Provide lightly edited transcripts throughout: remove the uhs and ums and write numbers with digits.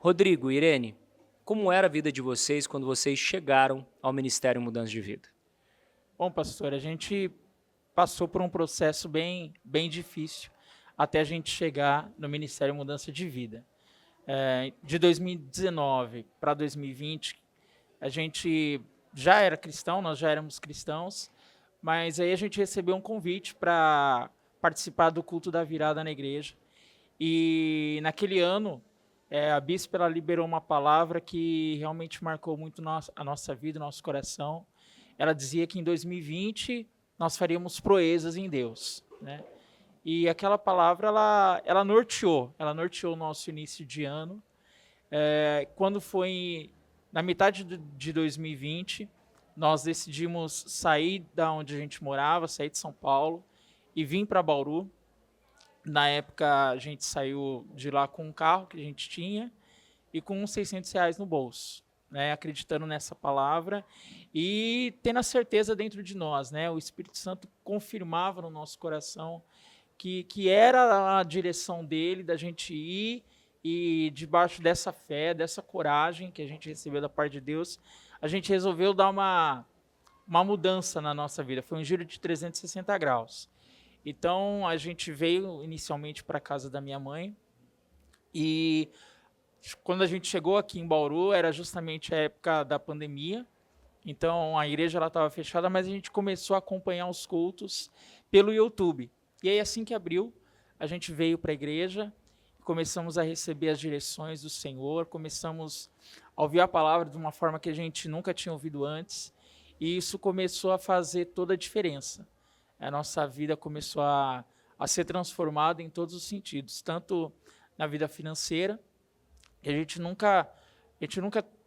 Rodrigo, Irene, como era a vida de vocês quando vocês chegaram ao Ministério Mudança de Vida? Bom, pastor, a gente passou por um processo bem difícil até a gente chegar no Ministério Mudança de Vida. De 2019 para 2020, a gente já era cristão, nós já éramos cristãos, mas aí a gente recebeu um convite para participar do culto da virada na igreja. E naquele ano, a bispa ela liberou uma palavra que realmente marcou muito a nossa vida, o nosso coração. Ela dizia que em 2020 nós faríamos proezas em Deus, né? E aquela palavra, ela norteou o nosso início de ano. Quando foi na metade de 2020, nós decidimos sair da onde a gente morava, sair de São Paulo e vir para Bauru. Na época, a gente saiu de lá com um carro que a gente tinha e com uns R$ 600 no bolso, né, acreditando nessa palavra e tendo a certeza dentro de nós, né, o Espírito Santo confirmava no nosso coração que era a direção dele, da gente ir, e debaixo dessa fé, dessa coragem que a gente recebeu da parte de Deus, a gente resolveu dar uma mudança na nossa vida. Foi um giro de 360 graus. Então, a gente veio inicialmente para a casa da minha mãe, e quando a gente chegou aqui em Bauru, era justamente a época da pandemia, então a igreja estava fechada, mas a gente começou a acompanhar os cultos pelo YouTube. E aí, assim que abriu, a gente veio para a igreja, começamos a receber as direções do Senhor, começamos a ouvir a palavra de uma forma que a gente nunca tinha ouvido antes, e isso começou a fazer toda a diferença. A nossa vida começou a ser transformada em todos os sentidos, tanto na vida financeira, que a gente nunca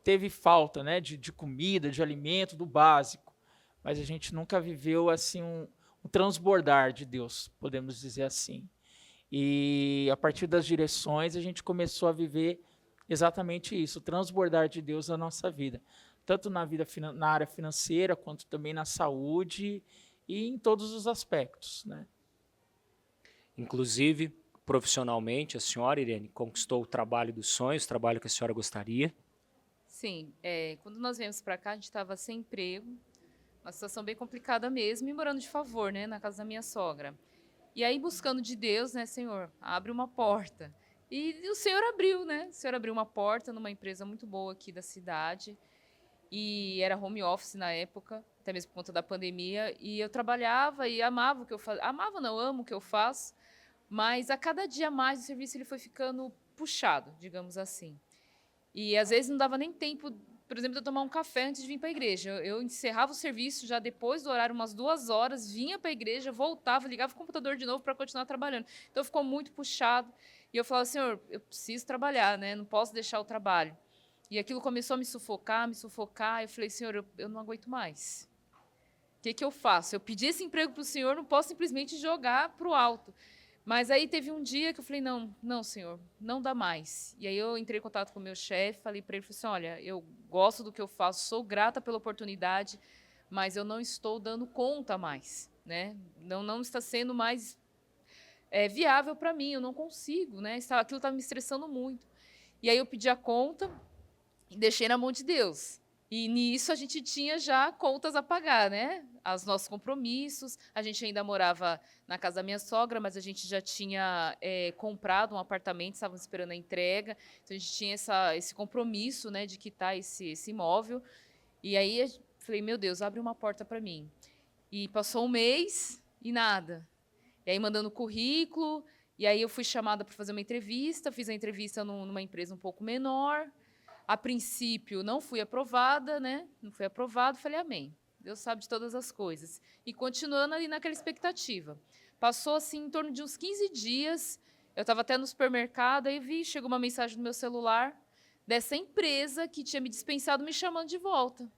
teve falta, né, de comida, de alimento, do básico, mas a gente nunca viveu assim um transbordar de Deus, podemos dizer assim. E a partir das direções a gente começou a viver exatamente isso, o transbordar de Deus na nossa vida, tanto na área financeira, quanto também na saúde e em todos os aspectos, né? Inclusive, profissionalmente, a senhora, Irene, conquistou o trabalho dos sonhos, o trabalho que a senhora gostaria. Sim, quando nós viemos para cá, a gente estava sem emprego, uma situação bem complicada mesmo, e morando de favor, né, na casa da minha sogra. E aí, buscando de Deus, né, Senhor, abre uma porta. E o Senhor abriu, né? O Senhor abriu uma porta numa empresa muito boa aqui da cidade, e era home office na época, até mesmo por conta da pandemia, e eu trabalhava e amava o que eu fazia. Amava não, amo o que eu faço, mas a cada dia mais o serviço ele foi ficando puxado, digamos assim. E às vezes não dava nem tempo, por exemplo, de eu tomar um café antes de vir para a igreja. Eu encerrava o serviço já depois do horário, umas 2 horas, vinha para a igreja, voltava, ligava o computador de novo para continuar trabalhando. Então ficou muito puxado. E eu falava, Senhor, eu preciso trabalhar, né? Não posso deixar o trabalho. E aquilo começou a me sufocar, me sufocar. Eu falei, Senhor, eu não aguento mais. O que eu faço? Eu pedi esse emprego para o Senhor, não posso simplesmente jogar para o alto. Mas aí teve um dia que eu falei, não, Senhor, não dá mais. E aí eu entrei em contato com o meu chefe, falei para ele, falei assim, olha, eu gosto do que eu faço, sou grata pela oportunidade, mas eu não estou dando conta mais, né? Não está sendo mais viável para mim, eu não consigo, né? Aquilo estava me estressando muito. E aí eu pedi a conta e deixei na mão de Deus. E nisso a gente tinha já contas a pagar, né? Os nossos compromissos. A gente ainda morava na casa da minha sogra, mas a gente já tinha comprado um apartamento, estávamos esperando a entrega. Então a gente tinha esse compromisso, né, de quitar esse imóvel. E aí eu falei, meu Deus, abre uma porta para mim. E passou um mês e nada. E aí mandando currículo, e aí eu fui chamada para fazer uma entrevista, fiz a entrevista numa empresa um pouco menor. A princípio, não fui aprovada, né? Não fui aprovado, falei, amém. Deus sabe de todas as coisas. E continuando ali naquela expectativa. Passou, assim, em torno de uns 15 dias, eu estava até no supermercado, aí chegou uma mensagem no meu celular dessa empresa que tinha me dispensado, me chamando de volta.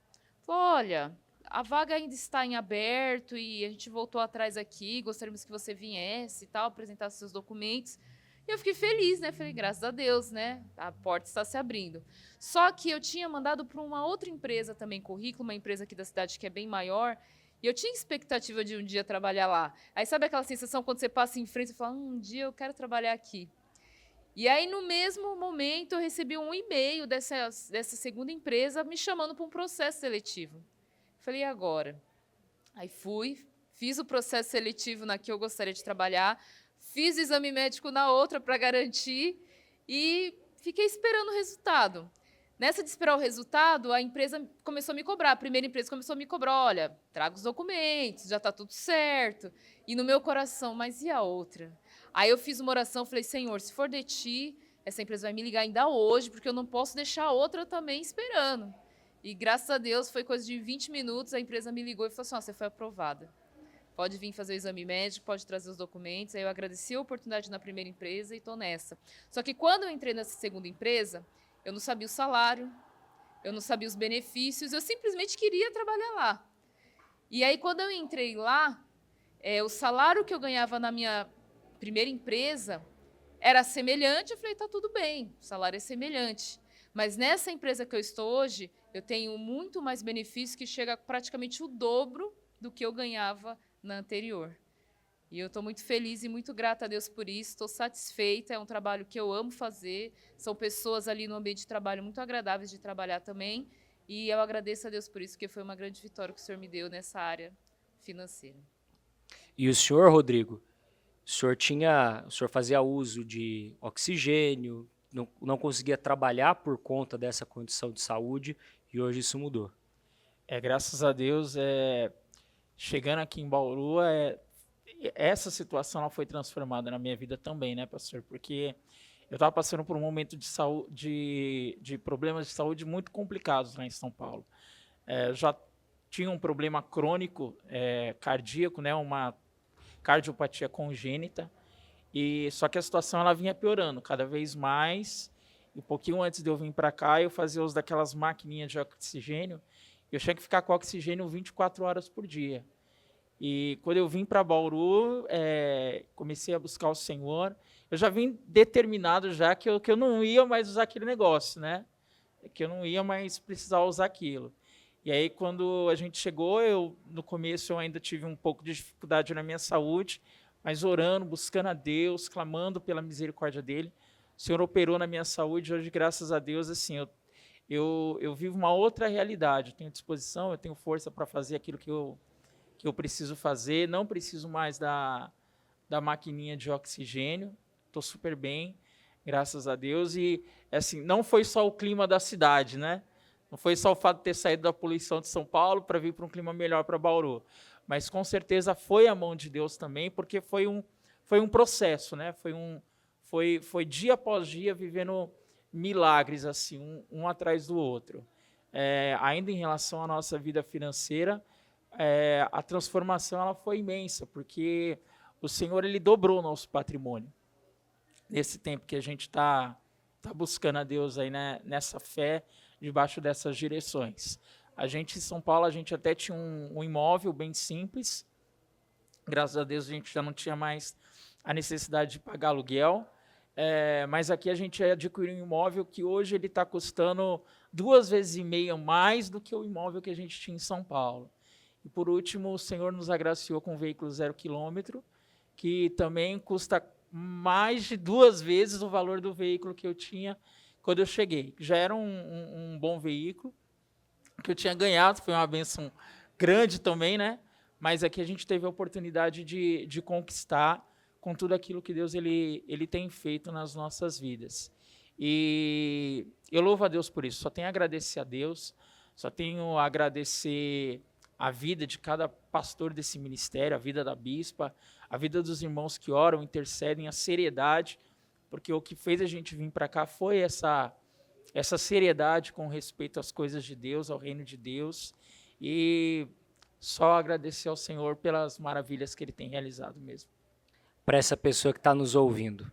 Falou, olha, a vaga ainda está em aberto e a gente voltou atrás aqui, gostaríamos que você viesse e tal, apresentasse seus documentos. E eu fiquei feliz, né? Falei, graças a Deus, né? A porta está se abrindo. Só que eu tinha mandado para uma outra empresa também currículo, uma empresa aqui da cidade que é bem maior, e eu tinha expectativa de um dia trabalhar lá. Aí sabe aquela sensação quando você passa em frente e fala, um dia eu quero trabalhar aqui. E aí, no mesmo momento, eu recebi um e-mail dessa segunda empresa me chamando para um processo seletivo. Falei, e agora? Aí fui, fiz o processo seletivo na que eu gostaria de trabalhar, fiz o exame médico na outra para garantir e fiquei esperando o resultado. Nessa de esperar o resultado, a empresa começou a me cobrar. A primeira empresa começou a me cobrar, olha, traga os documentos, já está tudo certo. E no meu coração, mas e a outra? Aí eu fiz uma oração, falei, Senhor, se for de ti, essa empresa vai me ligar ainda hoje, porque eu não posso deixar a outra também esperando. E graças a Deus, foi coisa de 20 minutos, a empresa me ligou e falou assim, você foi aprovada. Pode vir fazer o exame médico, pode trazer os documentos. Aí eu agradeci a oportunidade na primeira empresa e estou nessa. Só que quando eu entrei nessa segunda empresa, eu não sabia o salário, eu não sabia os benefícios, eu simplesmente queria trabalhar lá. E aí, quando eu entrei lá, o salário que eu ganhava na minha primeira empresa era semelhante. Eu falei, tá tudo bem, o salário é semelhante. Mas nessa empresa que eu estou hoje, eu tenho muito mais benefícios, que chega a praticamente o dobro do que eu ganhava na anterior. E eu estou muito feliz e muito grata a Deus por isso, estou satisfeita, é um trabalho que eu amo fazer, são pessoas ali no ambiente de trabalho muito agradáveis de trabalhar também, e eu agradeço a Deus por isso, porque foi uma grande vitória que o Senhor me deu nessa área financeira. E o senhor, Rodrigo, o senhor fazia uso de oxigênio, não conseguia trabalhar por conta dessa condição de saúde, e hoje isso mudou. Graças a Deus, chegando aqui em Bauru, essa situação ela foi transformada na minha vida também, né, pastor? Porque eu estava passando por um momento de problemas de saúde muito complicados lá em São Paulo. Já tinha um problema crônico cardíaco, né, uma cardiopatia congênita, e só que a situação ela vinha piorando cada vez mais. Um pouquinho antes de eu vir para cá, eu fazia uso daquelas maquininhas de oxigênio. Eu tinha que ficar com oxigênio 24 horas por dia. E quando eu vim para Bauru, comecei a buscar o Senhor. Eu já vim determinado já que eu não ia mais usar aquele negócio, né? Que eu não ia mais precisar usar aquilo. E aí, quando a gente chegou, no começo eu ainda tive um pouco de dificuldade na minha saúde, mas orando, buscando a Deus, clamando pela misericórdia dele, o Senhor operou na minha saúde. Hoje, graças a Deus, assim, eu vivo uma outra realidade. Eu tenho disposição, eu tenho força para fazer aquilo que eu preciso fazer. Não preciso mais da maquininha de oxigênio. Estou super bem, graças a Deus. E, assim, não foi só o clima da cidade, né? Não foi só o fato de ter saído da poluição de São Paulo para vir para um clima melhor para Bauru. Mas, com certeza, foi a mão de Deus também, porque foi um processo, né? Foi dia após dia vivendo milagres, assim, um atrás do outro. Ainda em relação à nossa vida financeira, a transformação ela foi imensa, porque o Senhor ele dobrou o nosso patrimônio. Nesse tempo que a gente está buscando a Deus aí, né, nessa fé, debaixo dessas direções. A gente, em São Paulo, a gente até tinha um imóvel bem simples. Graças a Deus, a gente já não tinha mais a necessidade de pagar aluguel. Mas aqui a gente adquiriu um imóvel que hoje ele está custando 2,5 vezes mais do que o imóvel que a gente tinha em São Paulo. E, por último, o Senhor nos agraciou com um veículo 0 km, que também custa mais de 2 vezes o valor do veículo que eu tinha quando eu cheguei. Já era um bom veículo que eu tinha ganhado, foi uma bênção grande também, né? Mas aqui a gente teve a oportunidade de conquistar com tudo aquilo que Deus ele tem feito nas nossas vidas. E eu louvo a Deus por isso. Só tenho a agradecer a Deus, só tenho a agradecer a vida de cada pastor desse ministério, a vida da bispa, a vida dos irmãos que oram, intercedem, a seriedade, porque o que fez a gente vir para cá foi essa seriedade com respeito às coisas de Deus, ao reino de Deus, e só agradecer ao Senhor pelas maravilhas que Ele tem realizado mesmo. Para essa pessoa que está nos ouvindo,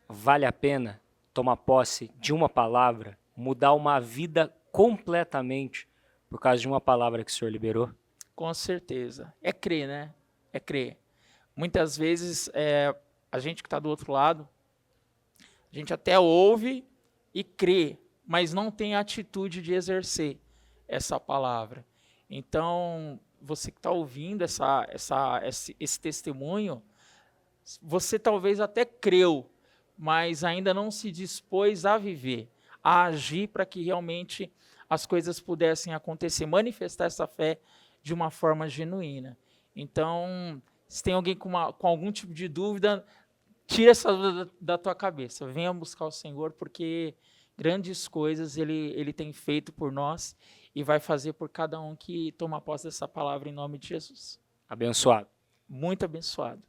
vale a pena tomar posse de uma palavra, mudar uma vida completamente por causa de uma palavra que o Senhor liberou? Com certeza. É crer, né? É crer. Muitas vezes, a gente que está do outro lado, a gente até ouve e crê, mas não tem a atitude de exercer essa palavra. Então, você que está ouvindo esse testemunho, você talvez até creu, mas ainda não se dispôs a viver, a agir para que realmente as coisas pudessem acontecer, manifestar essa fé de uma forma genuína. Então, se tem alguém com algum tipo de dúvida, tira essa dúvida da tua cabeça, venha buscar o Senhor, porque grandes coisas Ele tem feito por nós e vai fazer por cada um que toma posse dessa palavra em nome de Jesus. Abençoado. Muito abençoado.